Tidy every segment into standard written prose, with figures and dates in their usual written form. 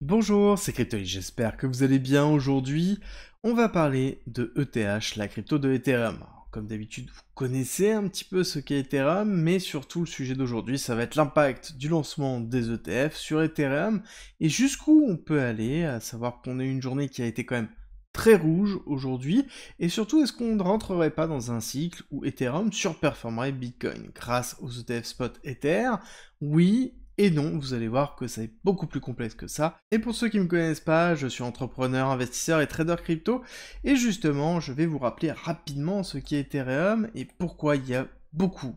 Bonjour, c'est Cryptoly, j'espère que vous allez bien aujourd'hui. On va parler de ETH, la crypto de Ethereum. Alors, comme d'habitude, vous connaissez un petit peu ce qu'est Ethereum, mais surtout le sujet d'aujourd'hui, ça va être l'impact du lancement des ETF sur Ethereum et jusqu'où on peut aller, à savoir qu'on a eu une journée qui a été quand même très rouge aujourd'hui, et surtout est-ce qu'on ne rentrerait pas dans un cycle où Ethereum surperformerait Bitcoin grâce aux ETF spot Ether? Oui et non, vous allez voir que c'est beaucoup plus complexe que ça. Et pour ceux qui ne me connaissent pas, je suis entrepreneur, investisseur et trader crypto, et justement, je vais vous rappeler rapidement ce qu'est Ethereum et pourquoi il y a beaucoup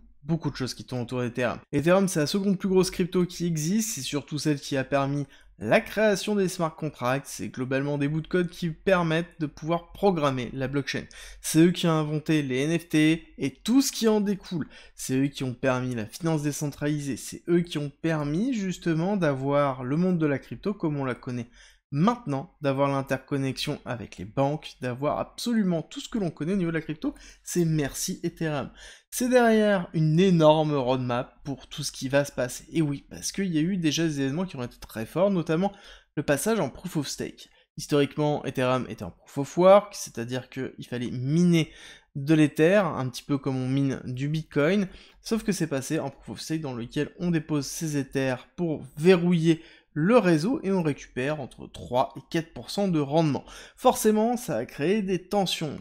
de choses qui tournent autour d'Ethereum. Ethereum, c'est la seconde plus grosse crypto qui existe, c'est surtout celle qui a permis la création des smart contracts, c'est globalement des bouts de code qui permettent de pouvoir programmer la blockchain. C'est eux qui ont inventé les NFT et tout ce qui en découle. C'est eux qui ont permis la finance décentralisée. C'est eux qui ont permis justement d'avoir le monde de la crypto comme on la connaît maintenant, d'avoir l'interconnexion avec les banques, d'avoir absolument tout ce que l'on connaît au niveau de la crypto. C'est merci Ethereum. C'est derrière une énorme roadmap pour tout ce qui va se passer. Et oui, parce qu'il y a eu déjà des événements qui ont été très forts, notamment le passage en Proof of Stake. Historiquement, Ethereum était en Proof of Work, c'est-à-dire qu'il fallait miner de l'Ether, un petit peu comme on mine du Bitcoin, sauf que c'est passé en Proof of Stake dans lequel on dépose ses Ethers pour verrouiller le réseau et on récupère entre 3 et 4% de rendement. Forcément, ça a créé des tensions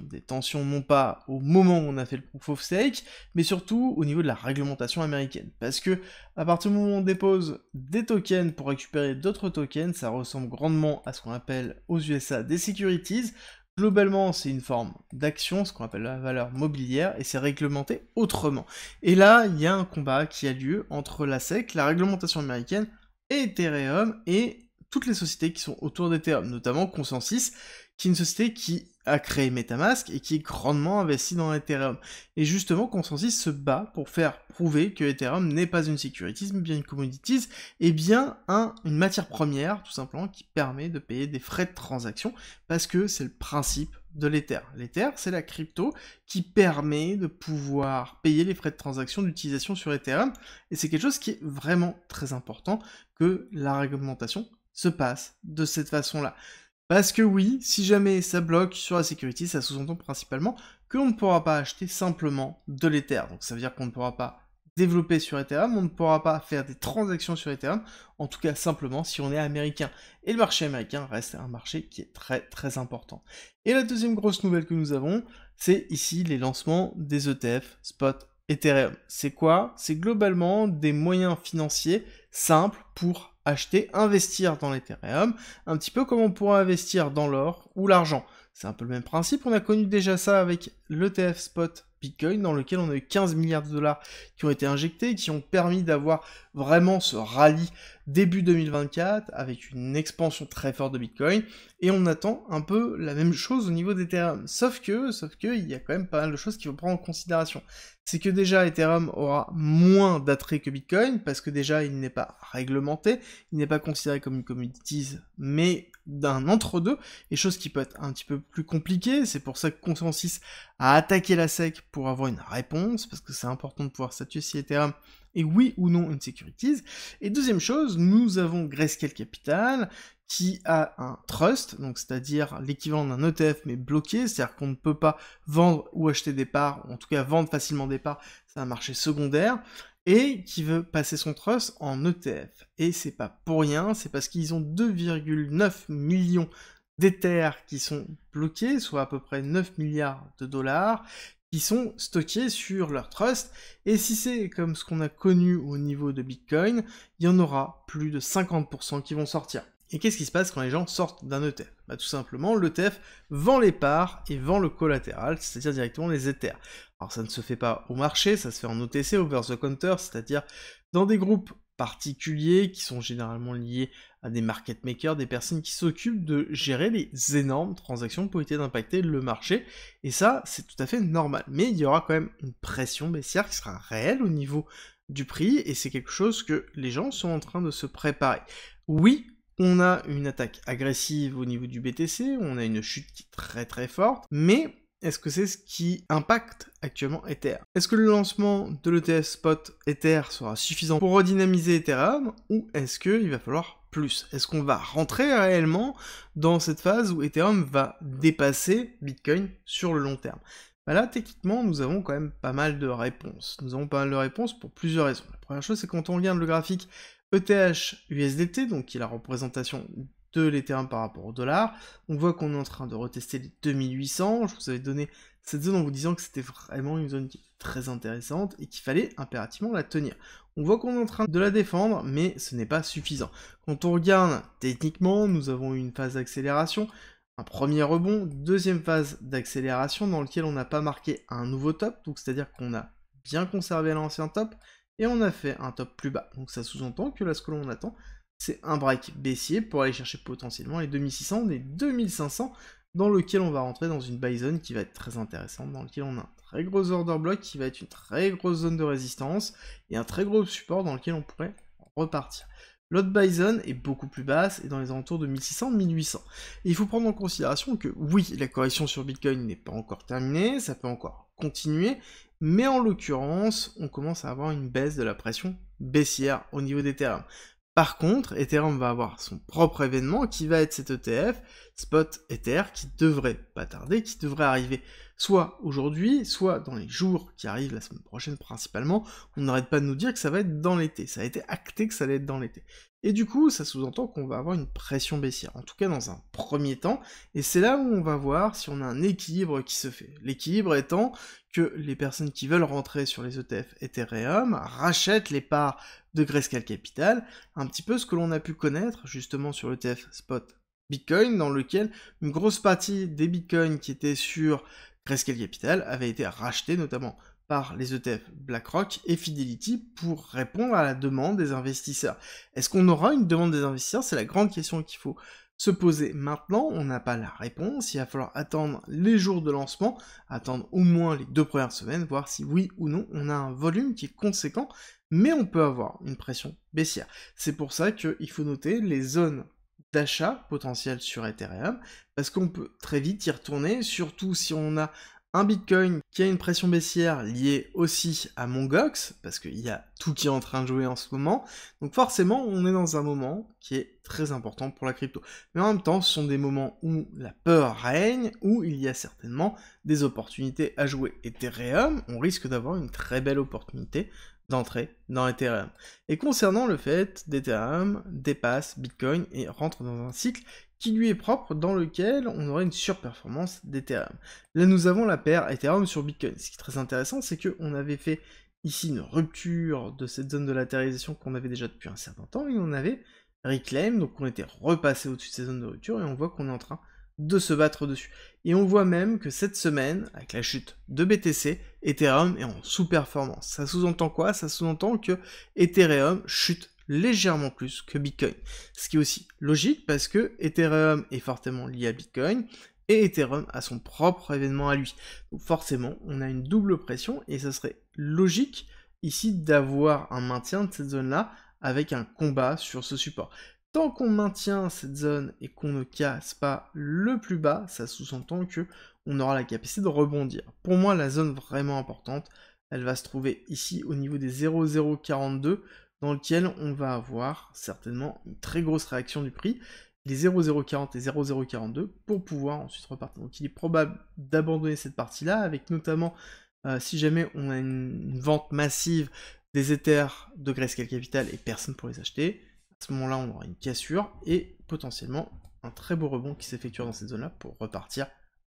non pas au moment où on a fait le Proof of Stake, mais surtout au niveau de la réglementation américaine. Parce que à partir du moment où on dépose des tokens pour récupérer d'autres tokens, ça ressemble grandement à ce qu'on appelle aux USA des securities. Globalement, c'est une forme d'action, ce qu'on appelle la valeur mobilière, et c'est réglementé autrement. Et là, il y a un combat qui a lieu entre la SEC, la réglementation américaine, et Ethereum, et toutes les sociétés qui sont autour d'Ethereum, notamment Consensus, qui est une société qui a créé MetaMask et qui est grandement investie dans Ethereum. Et justement, Consensus se bat pour faire prouver que Ethereum n'est pas une securities, mais bien une commodities, et bien une matière première, tout simplement, qui permet de payer des frais de transaction, parce que c'est le principe de l'Ether. L'Ether, c'est la crypto qui permet de pouvoir payer les frais de transaction d'utilisation sur Ethereum, et c'est quelque chose qui est vraiment très important, que la réglementation se passe de cette façon-là. Parce que oui, si jamais ça bloque sur la sécurité, ça sous-entend principalement que l'on ne pourra pas acheter simplement de l'Ether. Donc ça veut dire qu'on ne pourra pas développer sur Ethereum, on ne pourra pas faire des transactions sur Ethereum, en tout cas simplement si on est américain. Et le marché américain reste un marché qui est très important. Et la deuxième grosse nouvelle que nous avons, c'est ici les lancements des ETF spot Ethereum. C'est quoi? C'est globalement des moyens financiers simples pour acheter, investir dans l'Ethereum, un petit peu comme on pourrait investir dans l'or ou l'argent. C'est un peu le même principe, on a connu déjà ça avec l'ETF spot Bitcoin, dans lequel on a eu 15 milliards de dollars qui ont été injectés, qui ont permis d'avoir vraiment ce rallye début 2024, avec une expansion très forte de Bitcoin, et on attend un peu la même chose au niveau d'Ethereum. Sauf que, il y a quand même pas mal de choses qu'il faut prendre en considération. C'est que déjà, Ethereum aura moins d'attrait que Bitcoin, parce que déjà, il n'est pas réglementé, il n'est pas considéré comme une commodities, mais d'un entre-deux, et chose qui peut être un petit peu plus compliquée, c'est pour ça que Consensus a attaqué la SEC pour avoir une réponse, parce que c'est important de pouvoir statuer si Ethereum est oui ou non une securities. Et deuxième chose, nous avons Grayscale Capital, qui a un trust, donc c'est-à-dire l'équivalent d'un ETF mais bloqué, c'est-à-dire qu'on ne peut pas vendre ou acheter des parts, ou en tout cas vendre facilement des parts, c'est un marché secondaire, et qui veut passer son trust en ETF. Et c'est pas pour rien, c'est parce qu'ils ont 2,9 millions d'Ethers qui sont bloqués, soit à peu près 9 milliards de dollars, qui sont stockés sur leur trust, et si c'est comme ce qu'on a connu au niveau de Bitcoin, il y en aura plus de 50% qui vont sortir. Et qu'est-ce qui se passe quand les gens sortent d'un ETF? Bah tout simplement, l'ETF vend les parts et vend le collatéral, c'est-à-dire directement les Ethers. Alors ça ne se fait pas au marché, ça se fait en OTC, over the counter, c'est-à-dire dans des groupes particuliers qui sont généralement liés à des market makers, des personnes qui s'occupent de gérer les énormes transactions pour éviter d'impacter le marché, et ça, c'est tout à fait normal. Mais il y aura quand même une pression baissière qui sera réelle au niveau du prix, et c'est quelque chose que les gens sont en train de se préparer. Oui, on a une attaque agressive au niveau du BTC, on a une chute qui est très forte, mais est-ce que c'est ce qui impacte actuellement Ether? Est-ce que le lancement de l'ETF spot Ether sera suffisant pour redynamiser Ethereum, ou est-ce qu'il va falloir plus? Est-ce qu'on va rentrer réellement dans cette phase où Ethereum va dépasser Bitcoin sur le long terme? Bah là, techniquement, nous avons quand même pas mal de réponses. Nous avons pas mal de réponses pour plusieurs raisons. La première chose, c'est quand on regarde le graphique ETH-USDT, donc qui est la représentation de l'Ethereum par rapport au dollar, on voit qu'on est en train de retester les 2800. Je vous avais donné cette zone en vous disant que c'était vraiment une zone qui est très intéressante et qu'il fallait impérativement la tenir. On voit qu'on est en train de la défendre, mais ce n'est pas suffisant. Quand on regarde techniquement, nous avons eu une phase d'accélération, un premier rebond, deuxième phase d'accélération dans lequel on n'a pas marqué un nouveau top, donc c'est-à-dire qu'on a bien conservé l'ancien top, et on a fait un top plus bas. Donc ça sous-entend que là, ce que l'on attend, c'est un break baissier pour aller chercher potentiellement les 2600, les 2500, dans lequel on va rentrer dans une buy zone qui va être très intéressante, dans lequel on a un très gros order block qui va être une très grosse zone de résistance, et un très gros support dans lequel on pourrait repartir. L'autre buy zone est beaucoup plus basse et dans les alentours de 1600-1800. Et il faut prendre en considération que oui, la correction sur Bitcoin n'est pas encore terminée, ça peut encore continuer, mais en l'occurrence, on commence à avoir une baisse de la pression baissière au niveau d'Ethereum. Par contre, Ethereum va avoir son propre événement qui va être cet ETF, Spot Ether, qui devrait pas tarder, qui devrait arriver soit aujourd'hui, soit dans les jours qui arrivent la semaine prochaine principalement. On n'arrête pas de nous dire que ça va être dans l'été, ça a été acté que ça allait être dans l'été. Et du coup, ça sous-entend qu'on va avoir une pression baissière, en tout cas dans un premier temps, et c'est là où on va voir si on a un équilibre qui se fait. L'équilibre étant que les personnes qui veulent rentrer sur les ETF Ethereum rachètent les parts de Grayscale Capital, un petit peu ce que l'on a pu connaître justement sur l'ETF Spot Bitcoin, dans lequel une grosse partie des Bitcoins qui étaient sur Grayscale Capital avait été rachetée notamment par les ETF BlackRock et Fidelity pour répondre à la demande des investisseurs. Est-ce qu'on aura une demande des investisseurs? C'est la grande question qu'il faut se poser maintenant. On n'a pas la réponse, il va falloir attendre les jours de lancement, attendre au moins les 2 premières semaines, voir si oui ou non on a un volume qui est conséquent, mais on peut avoir une pression baissière. C'est pour ça qu'il faut noter les zones d'achat potentielles sur Ethereum, parce qu'on peut très vite y retourner, surtout si on a un Bitcoin qui a une pression baissière liée aussi à Mongox, parce qu'il y a tout qui est en train de jouer en ce moment, donc forcément on est dans un moment qui est très important pour la crypto. Mais en même temps, ce sont des moments où la peur règne, où il y a certainement des opportunités à jouer. Ethereum, on risque d'avoir une très belle opportunité d'entrer dans Ethereum. Et concernant le fait d'Ethereum dépasse Bitcoin et rentre dans un cycle qui lui est propre, dans lequel on aurait une surperformance d'Ethereum. Là, nous avons la paire Ethereum sur Bitcoin. Ce qui est très intéressant, c'est qu'on avait fait ici une rupture de cette zone de latéralisation qu'on avait déjà depuis un certain temps, et on avait reclaim, donc on était repassé au-dessus de ces zones de rupture, et on voit qu'on est en train de se battre dessus. Et on voit même que cette semaine, avec la chute de BTC, Ethereum est en sous-performance. Ça sous-entend quoi? Ça sous-entend que Ethereum chute légèrement plus que Bitcoin. Ce qui est aussi logique parce que Ethereum est fortement lié à Bitcoin et Ethereum a son propre événement à lui. Donc forcément, on a une double pression et ça serait logique ici d'avoir un maintien de cette zone-là avec un combat sur ce support. Tant qu'on maintient cette zone et qu'on ne casse pas le plus bas, ça sous-entend que on aura la capacité de rebondir. Pour moi, la zone vraiment importante, elle va se trouver ici au niveau des 0,042, dans lequel on va avoir certainement une très grosse réaction du prix, les 0,040 et 0,042, pour pouvoir ensuite repartir. Donc il est probable d'abandonner cette partie-là, avec notamment, si jamais on a une vente massive des Ethers de Grayscale Capital et personne pour les acheter, à ce moment-là on aura une cassure, et potentiellement un très beau rebond qui s'effectuera dans cette zone-là pour repartir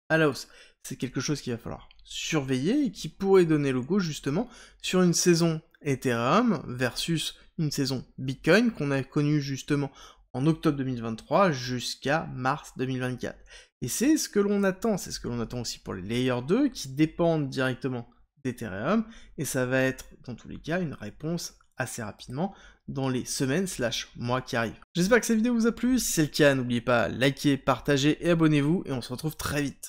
à la hausse. C'est quelque chose qu'il va falloir surveiller et qui pourrait donner le go justement sur une saison Ethereum versus une saison Bitcoin qu'on a connue justement en octobre 2023 jusqu'à mars 2024. Et c'est ce que l'on attend, c'est ce que l'on attend aussi pour les Layer 2 qui dépendent directement d'Ethereum, et ça va être dans tous les cas une réponse assez rapidement dans les semaines/mois qui arrivent. J'espère que cette vidéo vous a plu, si c'est le cas, n'oubliez pas, likez, partagez et abonnez-vous, et on se retrouve très vite.